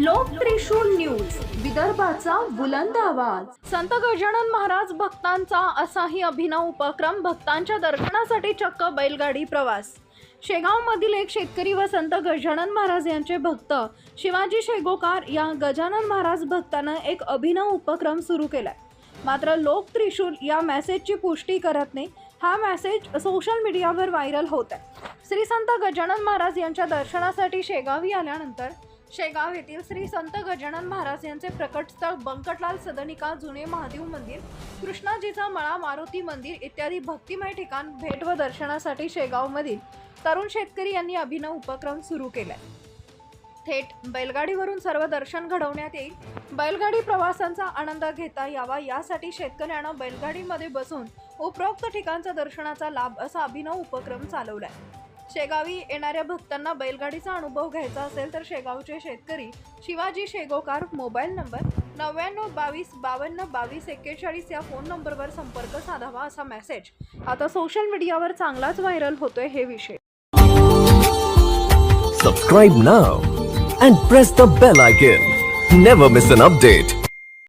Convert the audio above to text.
लोक त्रिशूल न्यूज, विदर्भाचा बुलंद आवाज। संत गजानन महाराज भक्तांचा असाही अभिनव उपक्रम, भक्तांच्या दर्शनासाठी चक्क बैलगाडी प्रवास। शेगाव मधील एक शेतकरी व संत गजानन महाराज यांचे भक्त शिवाजी शेगोकार या गजानन महाराज भक्तांना एक अभिनव उपक्रम सुरू केलाय। मात्र लोक त्रिशूल या मेसेजची पुष्टी करत नाही। हा मेसेज सोशल मीडियावर व्हायरल होत आहे। श्री संत गजानन महाराज यांच्या दर्शनासाठी शेगावी आल्यानंतर शेगाव येथील श्री संत गजानन महाराज यांचे प्रकटस्थळ बंकटलाल सदनिका, जुने महादेव मंदिर, कृष्णाजीचा मळा, मारुती मंदिर इत्यादी भक्तिमय ठिकाण भेट व दर्शनासाठी शेगावमधील तरुण शेतकरी यांनी अभिनव उपक्रम सुरू केलाय। थेट बैलगाडीवरून सर्व दर्शन घडवण्यात येईल। बैलगाडी प्रवासांचा आनंद घेता यावा यासाठी शेतकऱ्यांना बैलगाडीमध्ये बसून उपरोक्त ठिकाणचा दर्शनाचा लाभ असा अभिनव उपक्रम चालवलाय। शेगावी येणाऱ्या भक्तांना बैलगाडीचा अनुभव घ्यायचा असेल तर शेगावचे शेतकरी शिवाजी शेगोकार मोबाईल नंबर 9922522241 या फोन नंबरवर संपर्क साधावा असा मेसेज आता सोशल मीडियावर चांगलाच व्हायरल होतोय। हे विषय Subscribe now and press the bell icon. Never miss an update.